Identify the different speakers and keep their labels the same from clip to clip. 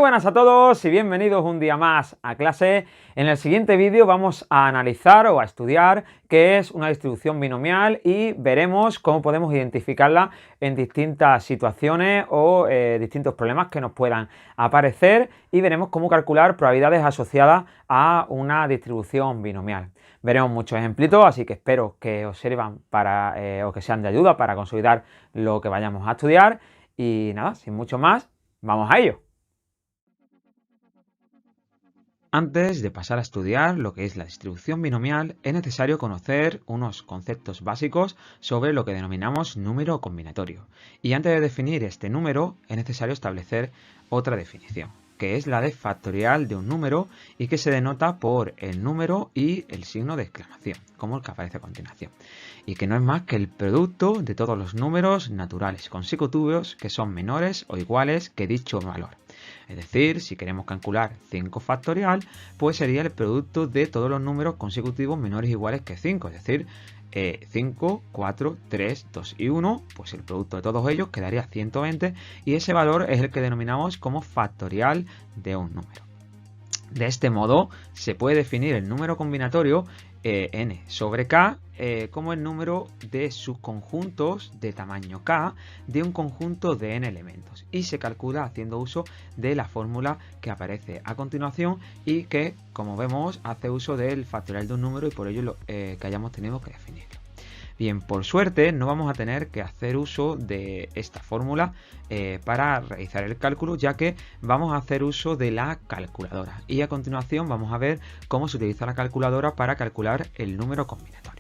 Speaker 1: buenas a todos y bienvenidos un día más a clase. En el siguiente vídeo vamos a analizar o a estudiar qué es una distribución binomial y veremos cómo podemos identificarla en distintas situaciones o distintos problemas que nos puedan aparecer y veremos cómo calcular probabilidades asociadas a una distribución binomial. Veremos muchos ejemplitos, así que espero que os sirvan para, o que sean de ayuda para consolidar lo que vayamos a estudiar. Y nada, sin mucho más, vamos a ello. Antes de pasar a estudiar lo que es la distribución binomial, es necesario conocer unos conceptos básicos sobre lo que denominamos número combinatorio. Y antes de definir este número, es necesario establecer otra definición, que es la de factorial de un número y que se denota por el número y el signo de exclamación, como el que aparece a continuación. Y que no es más que el producto de todos los números naturales consecutivos que son menores o iguales que dicho valor. Es decir, si queremos calcular 5 factorial, pues sería el producto de todos los números consecutivos menores o iguales que 5. Es decir, 5, 4, 3, 2 y 1, pues el producto de todos ellos quedaría 120 y ese valor es el que denominamos como factorial de un número. De este modo, se puede definir el número combinatorio n sobre k como el número de subconjuntos de tamaño k de un conjunto de n elementos y se calcula haciendo uso de la fórmula que aparece a continuación y que, como vemos, hace uso del factorial de un número y por ello que hayamos tenido que definirlo. Bien, por suerte no vamos a tener que hacer uso de esta fórmula para realizar el cálculo, ya que vamos a hacer uso de la calculadora. Y a continuación vamos a ver cómo se utiliza la calculadora para calcular el número combinatorio.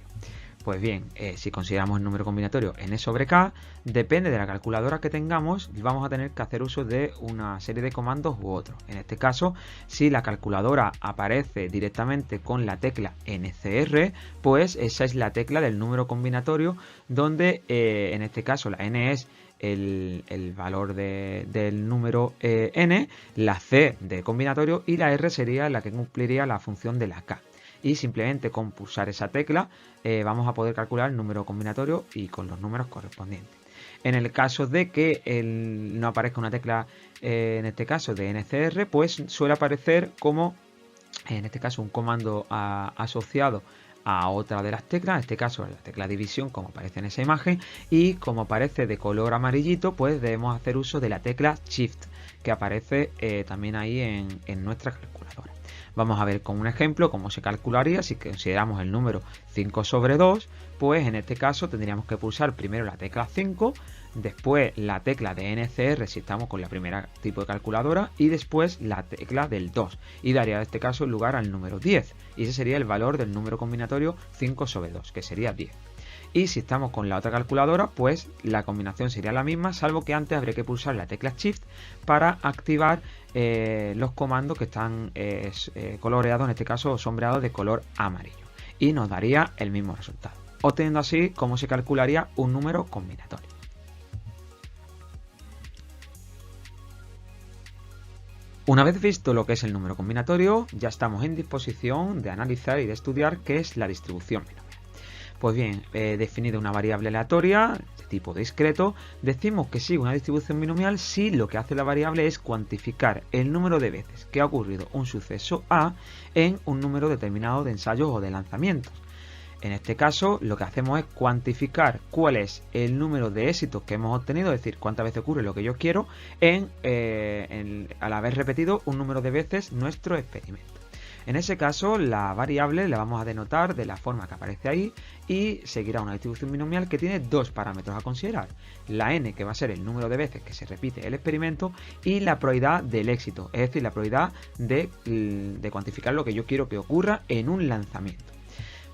Speaker 1: Pues bien, si consideramos el número combinatorio n sobre k, depende de la calculadora que tengamos, vamos a tener que hacer uso de una serie de comandos u otros. En este caso, si la calculadora aparece directamente con la tecla ncr, pues esa es la tecla del número combinatorio, donde en este caso la n es el valor del número n, la c de combinatorio y la r sería la que cumpliría la función de la k. Y simplemente con pulsar esa tecla vamos a poder calcular el número combinatorio y con los números correspondientes. En el caso de que no aparezca una tecla, en este caso de ncr, pues suele aparecer como, en este caso, un comando asociado a otra de las teclas, en este caso la tecla división, como aparece en esa imagen, y como aparece de color amarillito, pues debemos hacer uso de la tecla Shift, que aparece también ahí en nuestra calculadora. Vamos a ver con un ejemplo cómo se calcularía si consideramos el número 5 sobre 2, pues en este caso tendríamos que pulsar primero la tecla 5, después la tecla de ncr si estamos con la primera tipo de calculadora y después la tecla del 2 y daría en este caso lugar al número 10 y ese sería el valor del número combinatorio 5 sobre 2, que sería 10. Y si estamos con la otra calculadora, pues la combinación sería la misma, salvo que antes habría que pulsar la tecla Shift para activar los comandos que están coloreados, en este caso sombreados de color amarillo. Y nos daría el mismo resultado, obteniendo así cómo se calcularía un número combinatorio. Una vez visto lo que es el número combinatorio, ya estamos en disposición de analizar y de estudiar qué es la distribución binomial. Pues bien, definida una variable aleatoria de tipo discreto, decimos que sigue una distribución binomial si lo que hace la variable es cuantificar el número de veces que ha ocurrido un suceso A en un número determinado de ensayos o de lanzamientos. En este caso, lo que hacemos es cuantificar cuál es el número de éxitos que hemos obtenido, es decir, cuántas veces ocurre lo que yo quiero, al haber repetido un número de veces nuestro experimento. En ese caso, la variable la vamos a denotar de la forma que aparece ahí y seguirá una distribución binomial que tiene dos parámetros a considerar. La n, que va a ser el número de veces que se repite el experimento, y la probabilidad del éxito, es decir, la probabilidad de cuantificar lo que yo quiero que ocurra en un lanzamiento.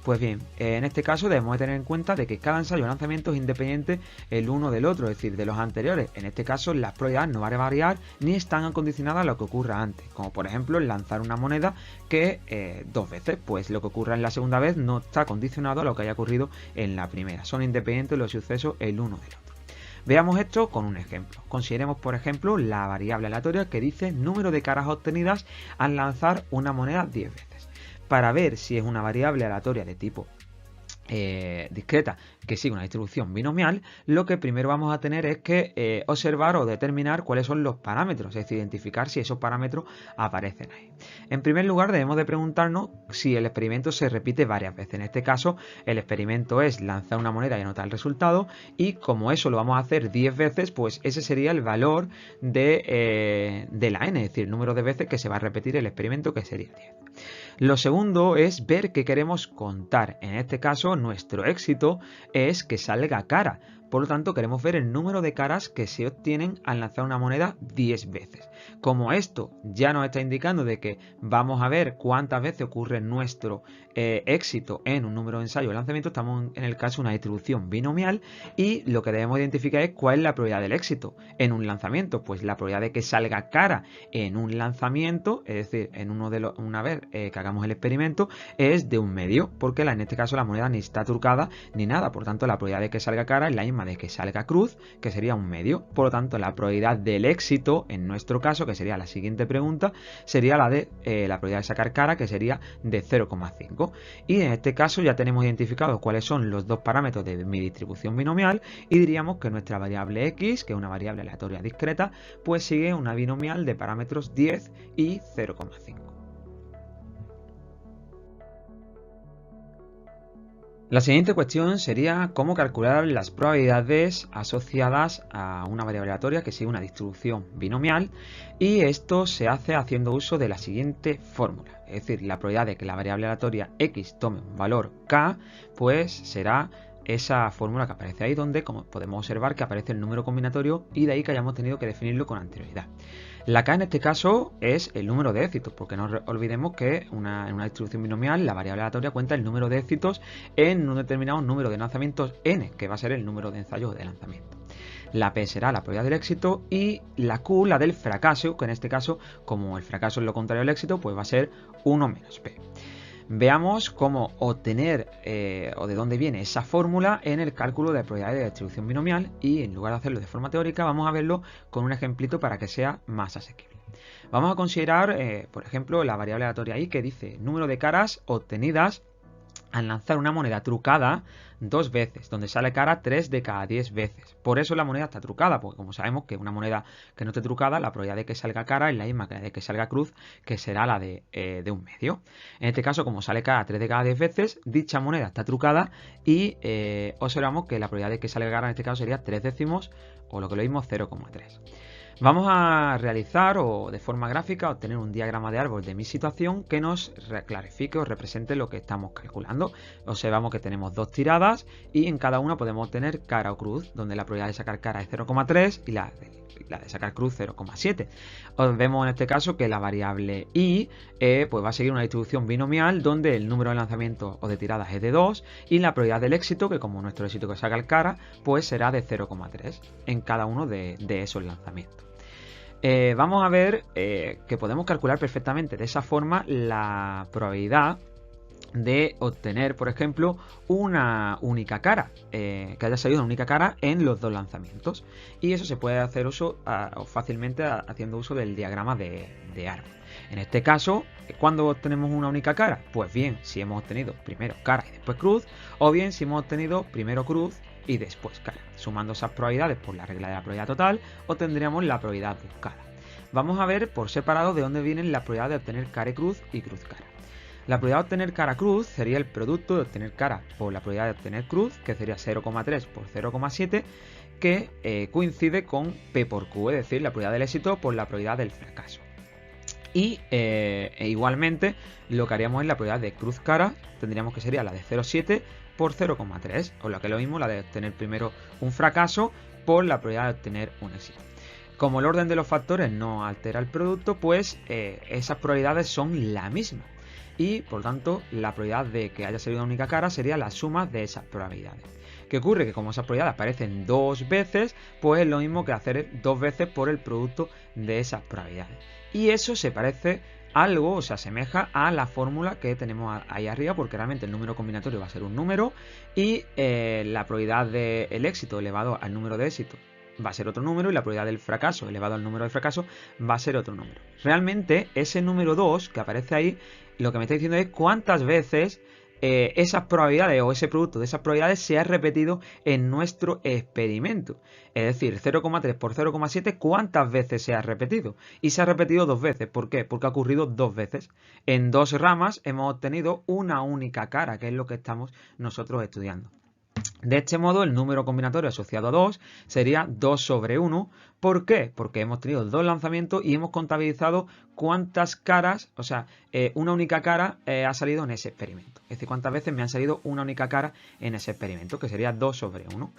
Speaker 1: Pues bien, en este caso debemos de tener en cuenta de que cada ensayo o lanzamiento es independiente el uno del otro, es decir, de los anteriores. En este caso las probabilidades no van a variar ni están condicionadas a lo que ocurra antes, como por ejemplo lanzar una moneda que dos veces, pues lo que ocurra en la segunda vez no está condicionado a lo que haya ocurrido en la primera. Son independientes los sucesos el uno del otro. Veamos esto con un ejemplo. Consideremos, por ejemplo, la variable aleatoria que dice número de caras obtenidas al lanzar una moneda 10 veces. Para ver si es una variable aleatoria de tipo discreta que sigue una distribución binomial, lo que primero vamos a tener es que observar o determinar cuáles son los parámetros, es decir, identificar si esos parámetros aparecen ahí. En primer lugar, debemos de preguntarnos si el experimento se repite varias veces. En este caso, el experimento es lanzar una moneda y anotar el resultado, y como eso lo vamos a hacer 10 veces, pues ese sería el valor de la n, es decir, el número de veces que se va a repetir el experimento, que sería 10. Lo segundo es ver qué queremos contar. En este caso, nuestro éxito es que salga cara. Por lo tanto, queremos ver el número de caras que se obtienen al lanzar una moneda 10 veces. Como esto ya nos está indicando de que vamos a ver cuántas veces ocurre nuestro éxito en un número de ensayos de lanzamiento, estamos en el caso de una distribución binomial, y lo que debemos identificar es cuál es la probabilidad del éxito en un lanzamiento. Pues la probabilidad de que salga cara en un lanzamiento, es decir, en una vez que hagamos el experimento, es de 1/2, porque en este caso la moneda ni está trucada ni nada. Por tanto, la probabilidad de que salga cara es la misma de que salga cruz, que sería 1/2. Por lo tanto, la probabilidad del éxito en nuestro caso, que sería la siguiente pregunta, sería la de la probabilidad de sacar cara, que sería de 0,5. Y en este caso ya tenemos identificados cuáles son los dos parámetros de mi distribución binomial, y diríamos que nuestra variable x, que es una variable aleatoria discreta, pues sigue una binomial de parámetros 10 y 0,5. La siguiente cuestión sería cómo calcular las probabilidades asociadas a una variable aleatoria que sigue una distribución binomial, y esto se hace haciendo uso de la siguiente fórmula. Es decir, la probabilidad de que la variable aleatoria x tome un valor k, pues será esa fórmula que aparece ahí, donde como podemos observar que aparece el número combinatorio, y de ahí que hayamos tenido que definirlo con anterioridad. La k en este caso es el número de éxitos, porque no olvidemos que en una distribución binomial la variable aleatoria cuenta el número de éxitos en un determinado número de lanzamientos n, que va a ser el número de ensayos de lanzamiento. La p será la probabilidad del éxito, y la q la del fracaso, que en este caso, como el fracaso es lo contrario al éxito, pues va a ser 1 menos p. Veamos cómo obtener o de dónde viene esa fórmula en el cálculo de probabilidades de distribución binomial, y en lugar de hacerlo de forma teórica vamos a verlo con un ejemplito para que sea más asequible. Vamos a considerar, por ejemplo, la variable aleatoria i, que dice número de caras obtenidas al lanzar una moneda trucada 2 veces, donde sale cara 3 de cada 10 veces. Por eso la moneda está trucada, porque como sabemos que una moneda que no esté trucada, la probabilidad de que salga cara es la misma que la de que salga cruz, que será la de 1/2. En este caso, como sale cara 3 de cada 10 veces, dicha moneda está trucada, y observamos que la probabilidad de que salga cara en este caso sería 3 décimos, o lo que lo mismo 0,3. Vamos a realizar, o de forma gráfica, obtener un diagrama de árbol de mi situación que nos clarifique o represente lo que estamos calculando. Observamos que tenemos dos tiradas, y en cada una podemos obtener cara o cruz, donde la probabilidad de sacar cara es 0,3 y la de sacar cruz 0,7. Vemos en este caso que la variable i pues va a seguir una distribución binomial, donde el número de lanzamientos o de tiradas es de 2, y la probabilidad del éxito, que como nuestro éxito que saca el cara, pues será de 0,3 en cada uno de esos lanzamientos. Vamos a ver que podemos calcular perfectamente de esa forma la probabilidad de obtener, por ejemplo, una única cara, que haya salido una única cara en los dos lanzamientos, y eso se puede hacer uso fácilmente haciendo uso del diagrama de árbol. En este caso, ¿cuándo obtenemos una única cara? Pues bien, si hemos obtenido primero cara y después cruz, o bien si hemos obtenido primero cruz y después cara. Sumando esas probabilidades por la regla de la probabilidad total, obtendríamos la probabilidad buscada. Vamos a ver por separado de dónde vienen las probabilidades de obtener cara y cruz cara. La probabilidad de obtener cara cruz sería el producto de obtener cara por la probabilidad de obtener cruz, que sería 0,3 por 0,7, que coincide con P por Q, es decir, la probabilidad del éxito por la probabilidad del fracaso. Y igualmente lo que haríamos es la probabilidad de cruz cara, tendríamos que sería la de 0,7 por 0,3, o lo que es lo mismo, la de obtener primero un fracaso por la probabilidad de obtener un éxito. Como el orden de los factores no altera el producto, pues esas probabilidades son la misma, y por tanto la probabilidad de que haya salido una única cara sería la suma de esas probabilidades. ¿Qué ocurre? Que como esas probabilidades aparecen 2 veces, pues es lo mismo que hacer 2 veces por el producto de esas probabilidades. Y eso se parece algo, o se asemeja a la fórmula que tenemos ahí arriba, porque realmente el número combinatorio va a ser un número, y la probabilidad del éxito elevado al número de éxito va a ser otro número, y la probabilidad del fracaso elevado al número de fracaso va a ser otro número. Realmente ese número 2 que aparece ahí, lo que me está diciendo es cuántas veces esas probabilidades o ese producto de esas probabilidades se ha repetido en nuestro experimento. Es decir, 0,3 por 0,7, ¿cuántas veces se ha repetido? Y se ha repetido 2 veces. ¿Por qué? Porque ha ocurrido 2 veces. En 2 ramas hemos obtenido una única cara, que es lo que estamos nosotros estudiando. De este modo, el número combinatorio asociado a 2 sería 2 sobre 1. ¿Por qué? Porque hemos tenido 2 lanzamientos y hemos contabilizado cuántas caras, o sea, una única cara ha salido en ese experimento. Es decir, cuántas veces me han salido una única cara en ese experimento, que sería 2 sobre 1.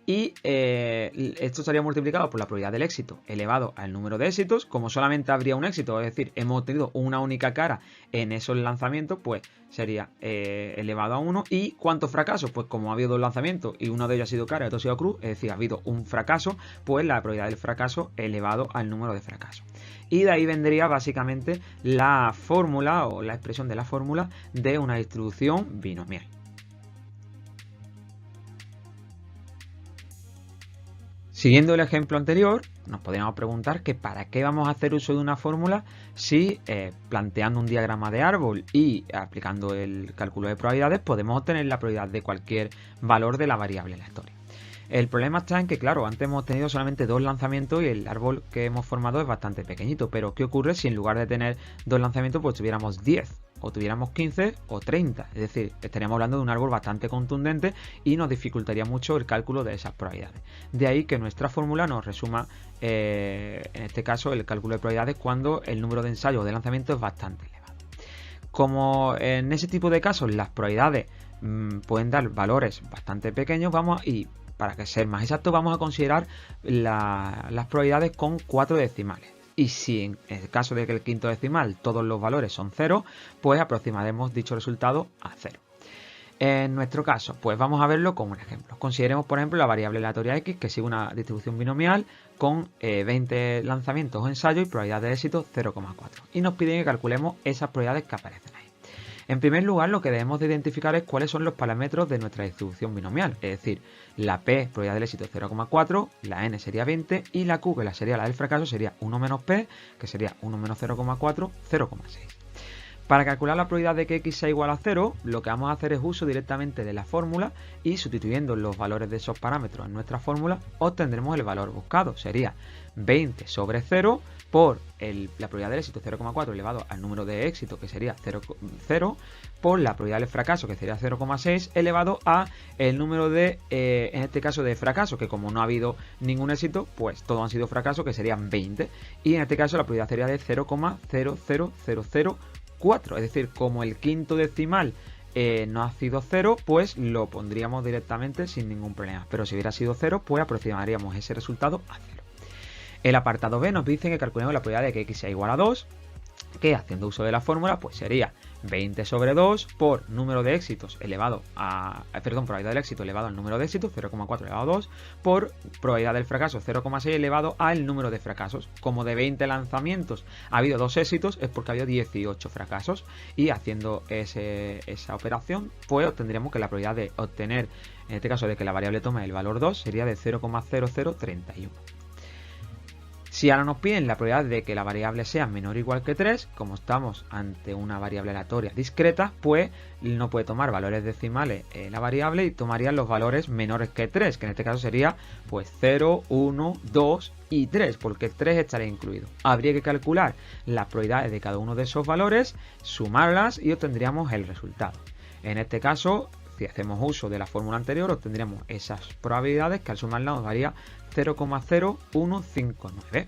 Speaker 1: Y esto estaría multiplicado por la probabilidad del éxito elevado al número de éxitos. Como solamente habría un éxito, es decir, hemos obtenido una única cara en esos lanzamientos, pues sería elevado a 1. ¿Y cuántos fracasos? Pues como ha habido 2 lanzamientos y uno de ellos ha sido cara y otro ha sido cruz, es decir, ha habido un fracaso, pues la probabilidad del fracaso elevado al número de fracasos. Y de ahí vendría básicamente la fórmula o la expresión de la fórmula de una distribución binomial. Siguiendo el ejemplo anterior, nos podríamos preguntar que para qué vamos a hacer uso de una fórmula si planteando un diagrama de árbol y aplicando el cálculo de probabilidades podemos obtener la probabilidad de cualquier valor de la variable aleatoria. El problema está en que, claro, antes hemos tenido solamente 2 lanzamientos y el árbol que hemos formado es bastante pequeñito. Pero, ¿qué ocurre si en lugar de tener 2 lanzamientos, pues tuviéramos 10? O tuviéramos 15 o 30. Es decir, estaríamos hablando de un árbol bastante contundente y nos dificultaría mucho el cálculo de esas probabilidades. De ahí que nuestra fórmula nos resuma, en este caso, el cálculo de probabilidades cuando el número de ensayos o de lanzamientos es bastante elevado. Como en ese tipo de casos las probabilidades pueden dar valores bastante pequeños, para que ser más exacto, vamos a considerar las probabilidades con 4 decimales. Y si en el caso de que el quinto decimal todos los valores son 0, pues aproximaremos dicho resultado a 0. En nuestro caso, pues vamos a verlo como un ejemplo. Consideremos, por ejemplo, la variable aleatoria x, que sigue una distribución binomial con 20 lanzamientos o ensayos y probabilidad de éxito 0,4. Y nos piden que calculemos esas probabilidades que aparecen ahí. En primer lugar, lo que debemos de identificar es cuáles son los parámetros de nuestra distribución binomial, es decir, la P, probabilidad del éxito es 0,4, la N sería 20 y la Q, que sería la del fracaso, sería 1 menos P, que sería 1 menos 0,4, 0,6. Para calcular la probabilidad de que x sea igual a 0, lo que vamos a hacer es uso directamente de la fórmula y sustituyendo los valores de esos parámetros en nuestra fórmula, obtendremos el valor buscado. Sería 20 sobre 0 por la probabilidad del éxito 0,4 elevado al número de éxito, que sería 0, por la probabilidad del fracaso, que sería 0,6, elevado a el número de, en este caso, de fracaso, que como no ha habido ningún éxito, pues todos han sido fracasos, que serían 20. Y en este caso la probabilidad sería de 0,00004, es decir, como el quinto decimal no ha sido 0, pues lo pondríamos directamente sin ningún problema. Pero si hubiera sido 0, pues aproximaríamos ese resultado a 0. El apartado B nos dice que calculemos la probabilidad de que x sea igual a 2, que haciendo uso de la fórmula, pues sería 20 sobre 2 por número de éxitos elevado a, probabilidad del éxito elevado al número de éxitos, 0,4 elevado a 2, por probabilidad del fracaso, 0,6 elevado al número de fracasos. Como de 20 lanzamientos ha habido 2 éxitos, es porque ha habido 18 fracasos. Y haciendo esa operación, pues obtendríamos que la probabilidad de obtener, en este caso de que la variable tome el valor 2, sería de 0,0031. Si ahora nos piden la probabilidad de que la variable sea menor o igual que 3, como estamos ante una variable aleatoria discreta, pues no puede tomar valores decimales la variable y tomaría los valores menores que 3, que en este caso sería pues 0, 1, 2 y 3, porque 3 estaría incluido. Habría que calcular las probabilidades de cada uno de esos valores, sumarlas y obtendríamos el resultado. En este caso, si hacemos uso de la fórmula anterior, obtendríamos esas probabilidades que al sumarlas nos daría 0,0159.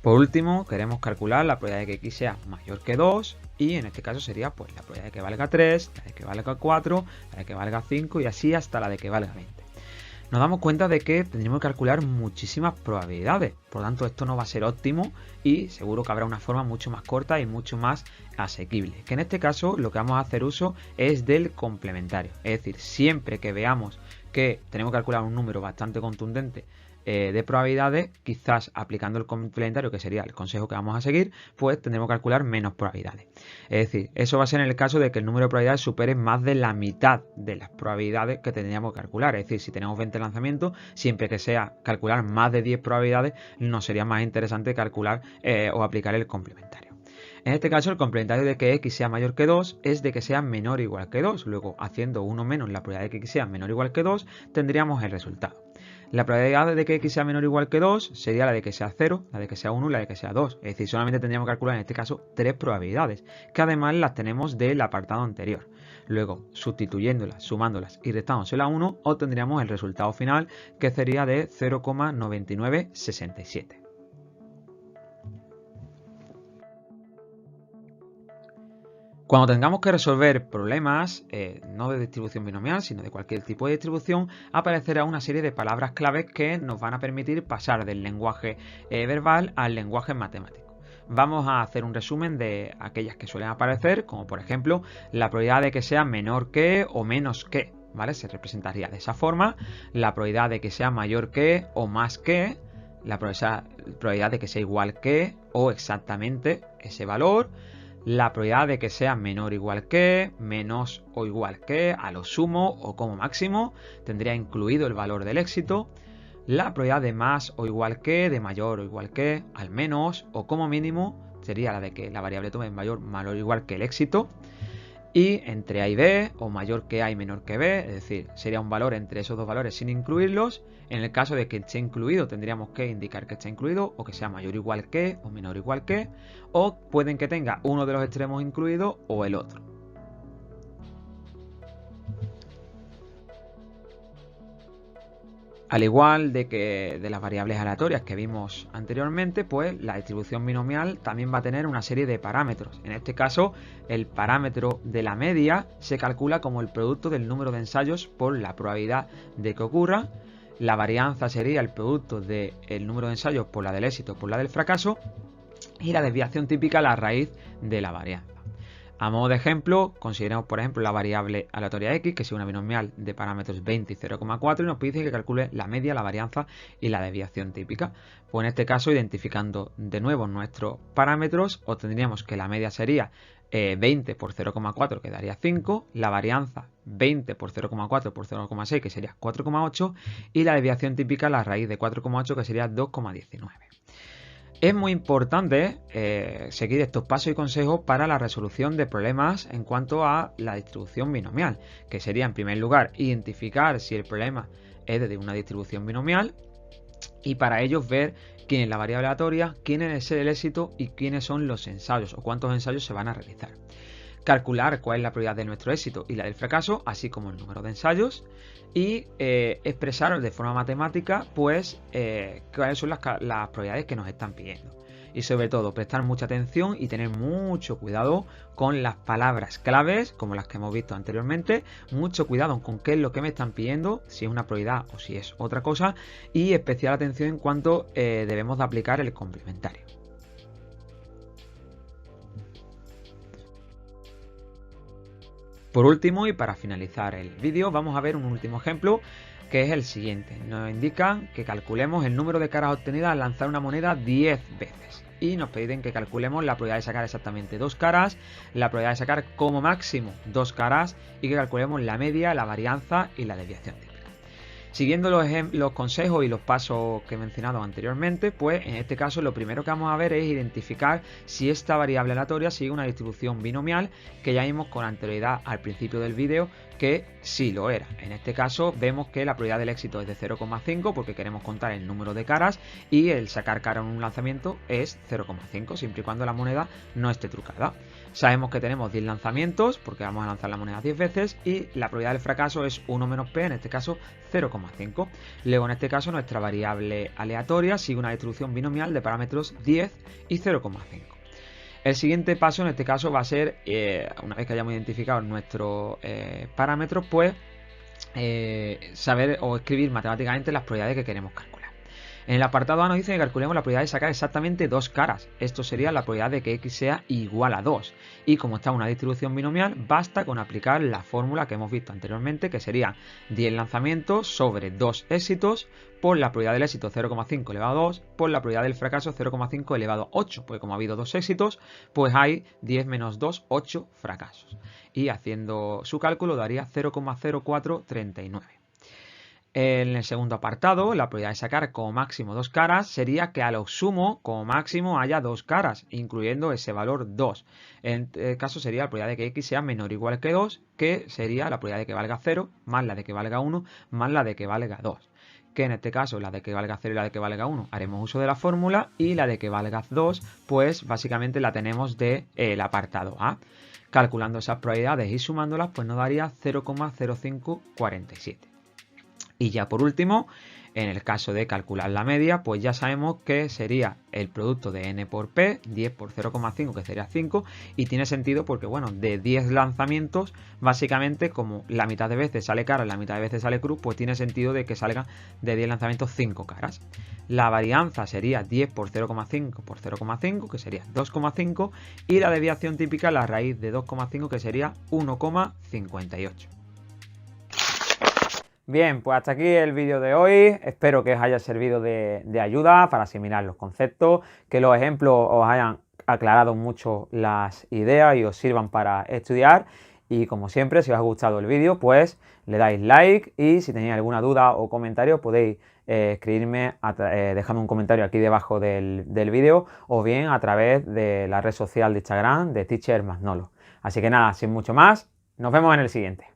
Speaker 1: Por último, queremos calcular la probabilidad de que x sea mayor que 2 y en este caso sería pues la probabilidad de que valga 3, la de que valga 4, la de que valga 5 y así hasta la de que valga 20. Nos damos cuenta de que tendremos que calcular muchísimas probabilidades, por lo tanto esto no va a ser óptimo y seguro que habrá una forma mucho más corta y mucho más asequible, que en este caso lo que vamos a hacer uso es del complementario, es decir, siempre que veamos que tenemos que calcular un número bastante contundente de probabilidades, quizás aplicando el complementario, que sería el consejo que vamos a seguir, pues tendremos que calcular menos probabilidades. Es decir, eso va a ser en el caso de que el número de probabilidades supere más de la mitad de las probabilidades que tendríamos que calcular. Es decir, si tenemos 20 lanzamientos, siempre que sea calcular más de 10 probabilidades, nos sería más interesante calcular o aplicar el complementario. En este caso, el complementario de que x sea mayor que 2 es de que sea menor o igual que 2. Luego, haciendo 1 menos la probabilidad de que x sea menor o igual que 2, tendríamos el resultado. La probabilidad de que x sea menor o igual que 2 sería la de que sea 0, la de que sea 1 y la de que sea 2. Es decir, solamente tendríamos que calcular en este caso 3 probabilidades, que además las tenemos del apartado anterior. Luego, sustituyéndolas, sumándolas y restándose a 1, obtendríamos el resultado final, que sería de 0,9967. Cuando tengamos que resolver problemas, no de distribución binomial, sino de cualquier tipo de distribución, aparecerá una serie de palabras claves que nos van a permitir pasar del lenguaje verbal al lenguaje matemático. Vamos a hacer un resumen de aquellas que suelen aparecer, como por ejemplo la probabilidad de que sea menor que o menos que, ¿vale? Se representaría de esa forma. La probabilidad de que sea mayor que o más que, la probabilidad de que sea igual que o exactamente ese valor, la probabilidad de que sea menor o igual que, menos o igual que, a lo sumo o como máximo, tendría incluido el valor del éxito, la probabilidad de más o igual que, de mayor o igual que, al menos o como mínimo, sería la de que la variable tome mayor o igual que el éxito, y entre A y B, o mayor que A y menor que B, es decir, sería un valor entre esos dos valores sin incluirlos. En el caso de que esté incluido, tendríamos que indicar que está incluido, o que sea mayor o igual que, o menor o igual que, o pueden que tenga uno de los extremos incluido o el otro. Al igual de que de las variables aleatorias que vimos anteriormente, pues la distribución binomial también va a tener una serie de parámetros. En este caso, el parámetro de la media se calcula como el producto del número de ensayos por la probabilidad de que ocurra. La varianza sería el producto del número de ensayos por la del éxito por la del fracaso. Y la desviación típica la raíz de la varianza. A modo de ejemplo, consideremos por ejemplo la variable aleatoria x, que es una binomial de parámetros 20 y 0,4, y nos pide que calcule la media, la varianza y la desviación típica. Pues en este caso, identificando de nuevo nuestros parámetros, obtendríamos que la media sería 20 por 0,4, que daría 5, la varianza 20 por 0,4 por 0,6, que sería 4,8, y la desviación típica, la raíz de 4,8, que sería 2,19. Es muy importante seguir estos pasos y consejos para la resolución de problemas en cuanto a la distribución binomial, que sería en primer lugar identificar si el problema es de una distribución binomial, y para ello ver quién es la variable aleatoria, quién es el éxito y quiénes son los ensayos o cuántos ensayos se van a realizar. Calcular cuál es la probabilidad de nuestro éxito y la del fracaso, así como el número de ensayos, y expresar de forma matemática pues cuáles son las probabilidades que nos están pidiendo. Y sobre todo prestar mucha atención y tener mucho cuidado con las palabras claves, como las que hemos visto anteriormente, mucho cuidado con qué es lo que me están pidiendo, si es una probabilidad o si es otra cosa, y especial atención en cuanto debemos de aplicar el complementario. Por último, y para finalizar el vídeo, vamos a ver un último ejemplo, que es el siguiente. Nos indican que calculemos el número de caras obtenidas al lanzar una moneda 10 veces. Y nos piden que calculemos la probabilidad de sacar exactamente 2 caras, la probabilidad de sacar como máximo 2 caras, y que calculemos la media, la varianza y la desviación típica. Siguiendo los consejos y los pasos que he mencionado anteriormente, pues en este caso lo primero que vamos a ver es identificar si esta variable aleatoria sigue una distribución binomial, que ya vimos con anterioridad al principio del vídeo que sí lo era. En este caso vemos que la probabilidad del éxito es de 0,5 porque queremos contar el número de caras, y el sacar cara en un lanzamiento es 0,5 siempre y cuando la moneda no esté trucada. Sabemos que tenemos 10 lanzamientos porque vamos a lanzar la moneda 10 veces, y la probabilidad del fracaso es 1 menos p, en este caso 0,5. Luego en este caso nuestra variable aleatoria sigue una distribución binomial de parámetros 10 y 0,5. El siguiente paso en este caso va a ser, una vez que hayamos identificado nuestros parámetros, pues saber o escribir matemáticamente las probabilidades que queremos calcular. En el apartado A nos dice que calculemos la probabilidad de sacar exactamente 2 caras. Esto sería la probabilidad de que x sea igual a 2. Y como está en una distribución binomial, basta con aplicar la fórmula que hemos visto anteriormente, que sería 10 lanzamientos sobre 2 éxitos por la probabilidad del éxito 0,5 elevado a 2 por la probabilidad del fracaso 0,5 elevado a 8. Pues como ha habido 2 éxitos, pues hay 10 menos 2, 8 fracasos. Y haciendo su cálculo daría 0,0439. En el segundo apartado, la probabilidad de sacar como máximo 2 caras sería que a lo sumo, como máximo, haya 2 caras, incluyendo ese valor 2. En este caso sería la probabilidad de que x sea menor o igual que 2, que sería la probabilidad de que valga 0, más la de que valga 1, más la de que valga 2. Que en este caso, la de que valga 0 y la de que valga 1, haremos uso de la fórmula, y la de que valga 2, pues básicamente la tenemos del apartado A. Calculando esas probabilidades y sumándolas, pues nos daría 0,0547. Y ya por último, en el caso de calcular la media, pues ya sabemos que sería el producto de n por p, 10 por 0,5, que sería 5, y tiene sentido porque, bueno, de 10 lanzamientos, básicamente como la mitad de veces sale cara y la mitad de veces sale cruz, pues tiene sentido de que salga de 10 lanzamientos 5 caras. La varianza sería 10 por 0,5 por 0,5, que sería 2,5, y la desviación típica, la raíz de 2,5, que sería 1,58. Bien, pues hasta aquí el vídeo de hoy. Espero que os haya servido de ayuda para asimilar los conceptos, que los ejemplos os hayan aclarado mucho las ideas y os sirvan para estudiar. Y como siempre, si os ha gustado el vídeo, pues le dais like, y si tenéis alguna duda o comentario podéis escribirme dejando un comentario aquí debajo del vídeo, o bien a través de la red social de Instagram de Teacher Magnolo. Así que nada, sin mucho más, nos vemos en el siguiente.